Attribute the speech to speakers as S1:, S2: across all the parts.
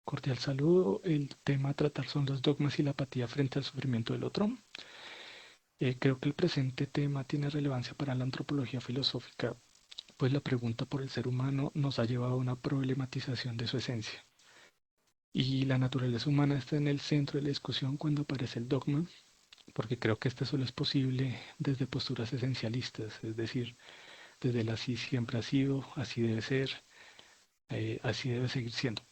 S1: Cordial saludo. El tema a tratar son los dogmas y la apatía frente al sufrimiento del otro. Creo que el presente tema tiene relevancia para la antropología filosófica, pues la pregunta por el ser humano nos ha llevado a una problematización de su esencia. Y la naturaleza humana está en el centro de la discusión cuando aparece el dogma, porque creo que este solo es posible desde posturas esencialistas, es decir, desde el así siempre ha sido, así debe ser, así debe seguir siendo.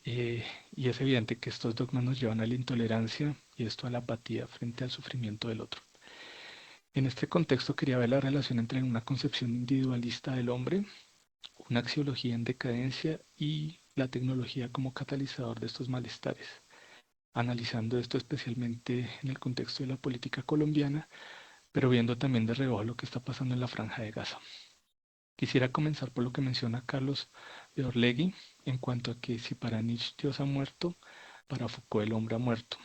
S1: Y es evidente que estos dogmas nos llevan a la intolerancia y esto a la apatía frente al sufrimiento del otro. En este contexto quería ver la relación entre una concepción individualista del hombre, una axiología en decadencia y la tecnología como catalizador de estos malestares, analizando esto especialmente en el contexto de la política colombiana, pero viendo también de reojo lo que está pasando en la Franja de Gaza. Quisiera comenzar por lo que menciona Carlos de Orlegui en cuanto a que si para Nietzsche Dios ha muerto, para Foucault el hombre ha muerto,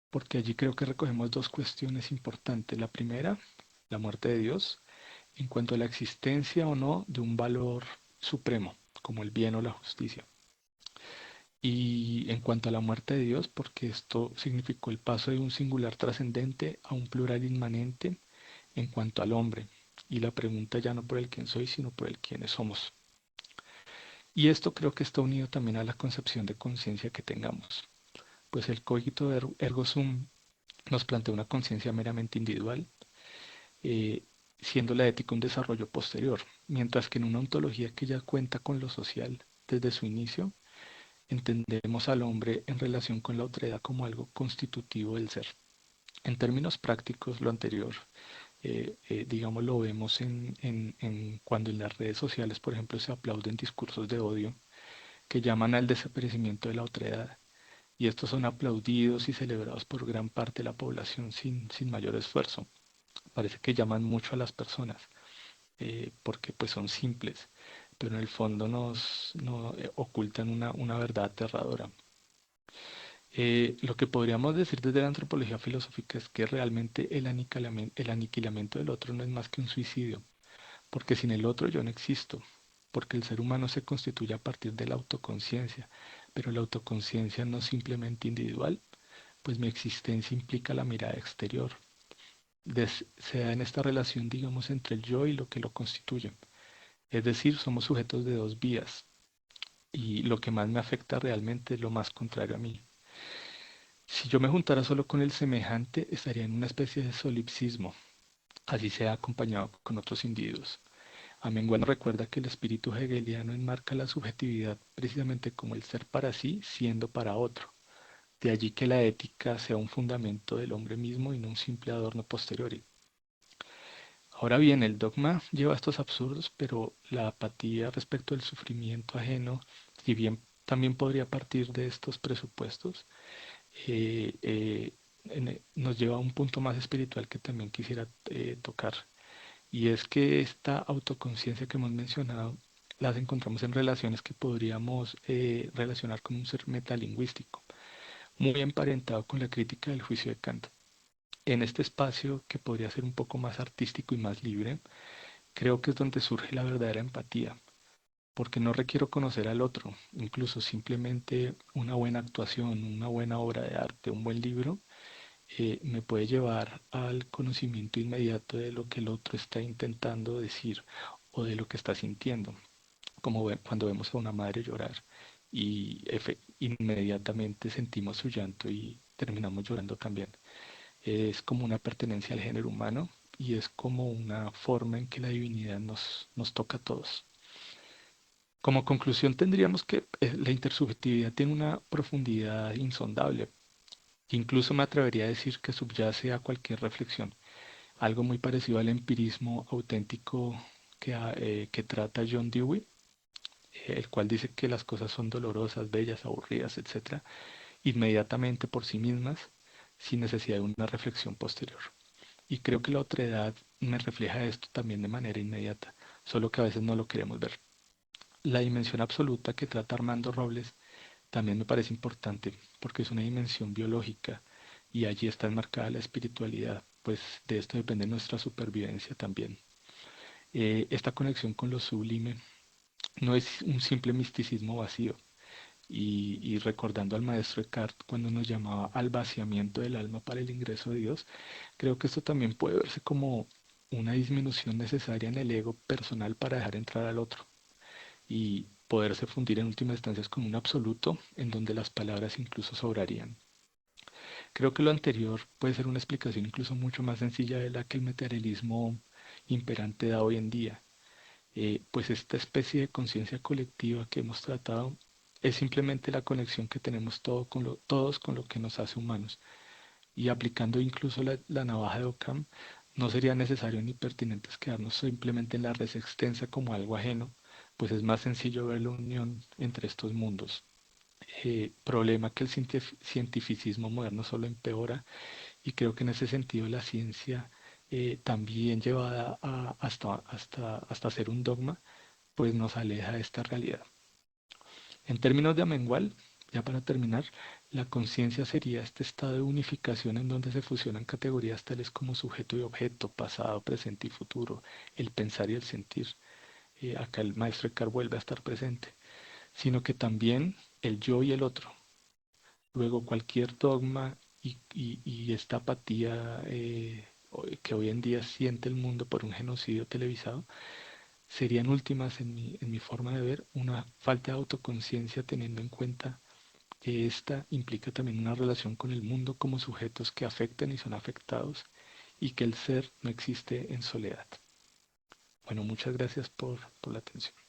S1: porque allí creo que recogemos dos cuestiones importantes. La primera, la muerte de Dios, en cuanto a la existencia o no de un valor supremo, como el bien o la justicia. Y en cuanto a la muerte de Dios, porque esto significó el paso de un singular trascendente a un plural inmanente en cuanto al hombre. Y la pregunta ya no por el quién soy, sino por el quiénes somos. Y esto creo que está unido también a la concepción de conciencia que tengamos, pues el cogito ergo sum nos plantea una conciencia meramente individual, eh, siendo la ética un desarrollo posterior, mientras que en una ontología que ya cuenta con lo social desde su inicio, entendemos al hombre en relación con la otredad como algo constitutivo del ser. En términos prácticos, lo anterior, digamos, lo vemos en cuando en las redes sociales, por ejemplo, se aplauden discursos de odio que llaman al desaparecimiento de la otredad. Y estos son aplaudidos y celebrados por gran parte de la población sin mayor esfuerzo. Parece que llaman mucho a las personas porque pues son simples, pero en el fondo ocultan una verdad aterradora. Lo que podríamos decir desde la antropología filosófica es que realmente el aniquilamiento del otro no es más que un suicidio, porque sin el otro yo no existo, porque el ser humano se constituye a partir de la autoconciencia, pero la autoconciencia no es simplemente individual, pues mi existencia implica la mirada exterior. Se da en esta relación, digamos, entre el yo y lo que lo constituye. Es decir, somos sujetos de dos vías y lo que más me afecta realmente es lo más contrario a mí. Si yo me juntara solo con el semejante, estaría en una especie de solipsismo, así sea acompañado con otros individuos. Amengual recuerda que el espíritu hegeliano enmarca la subjetividad precisamente como el ser para sí, siendo para otro. De allí que la ética sea un fundamento del hombre mismo y no un simple adorno posteriori. Ahora bien, el dogma lleva a estos absurdos, pero la apatía respecto al sufrimiento ajeno, si bien también podría partir de estos presupuestos, eh, eh, nos lleva a un punto más espiritual que también quisiera tocar. Y es que esta autoconciencia que hemos mencionado las encontramos en relaciones que podríamos relacionar con un ser metalingüístico, muy emparentado con la crítica del juicio de Kant. En este espacio, que podría ser un poco más artístico y más libre, creo que es donde surge la verdadera empatía, porque no requiero conocer al otro, incluso simplemente una buena actuación, una buena obra de arte, un buen libro, me puede llevar al conocimiento inmediato de lo que el otro está intentando decir o de lo que está sintiendo, como cuando vemos a una madre llorar y inmediatamente sentimos su llanto y terminamos llorando también. Es como una pertenencia al género humano y es como una forma en que la divinidad nos toca a todos. Como conclusión tendríamos que la intersubjetividad tiene una profundidad insondable, que incluso me atrevería a decir que subyace a cualquier reflexión, algo muy parecido al empirismo auténtico que trata John Dewey, el cual dice que las cosas son dolorosas, bellas, aburridas, etcétera, inmediatamente por sí mismas, sin necesidad de una reflexión posterior. Y creo que la otredad me refleja esto también de manera inmediata, solo que a veces no lo queremos ver. La dimensión absoluta que trata Armando Robles también me parece importante porque es una dimensión biológica y allí está enmarcada la espiritualidad, pues de esto depende nuestra supervivencia también. Esta conexión con lo sublime no es un simple misticismo vacío, y recordando al maestro Eckhart cuando nos llamaba al vaciamiento del alma para el ingreso de Dios, creo que esto también puede verse como una disminución necesaria en el ego personal para dejar entrar al otro y poderse fundir en última instancia con un absoluto en donde las palabras incluso sobrarían. Creo que lo anterior puede ser una explicación incluso mucho más sencilla de la que el materialismo imperante da hoy en día, pues esta especie de conciencia colectiva que hemos tratado es simplemente la conexión que tenemos todos con lo que nos hace humanos. Y aplicando incluso la navaja de Occam, no sería necesario ni pertinente quedarnos simplemente en la res extensa como algo ajeno, pues es más sencillo ver la unión entre estos mundos. Problema que el cientificismo moderno solo empeora y creo que en ese sentido la ciencia también llevada hasta ser un dogma, pues nos aleja de esta realidad. En términos de Amengual, ya para terminar, la conciencia sería este estado de unificación en donde se fusionan categorías tales como sujeto y objeto, pasado, presente y futuro, el pensar y el sentir. Acá el maestro Eckhart vuelve a estar presente, sino que también el yo y el otro. Luego cualquier dogma y esta apatía que hoy en día siente el mundo por un genocidio televisado serían últimas en mi forma de ver una falta de autoconciencia teniendo en cuenta que esta implica también una relación con el mundo como sujetos que afectan y son afectados y que el ser no existe en soledad. Bueno, muchas gracias por la atención.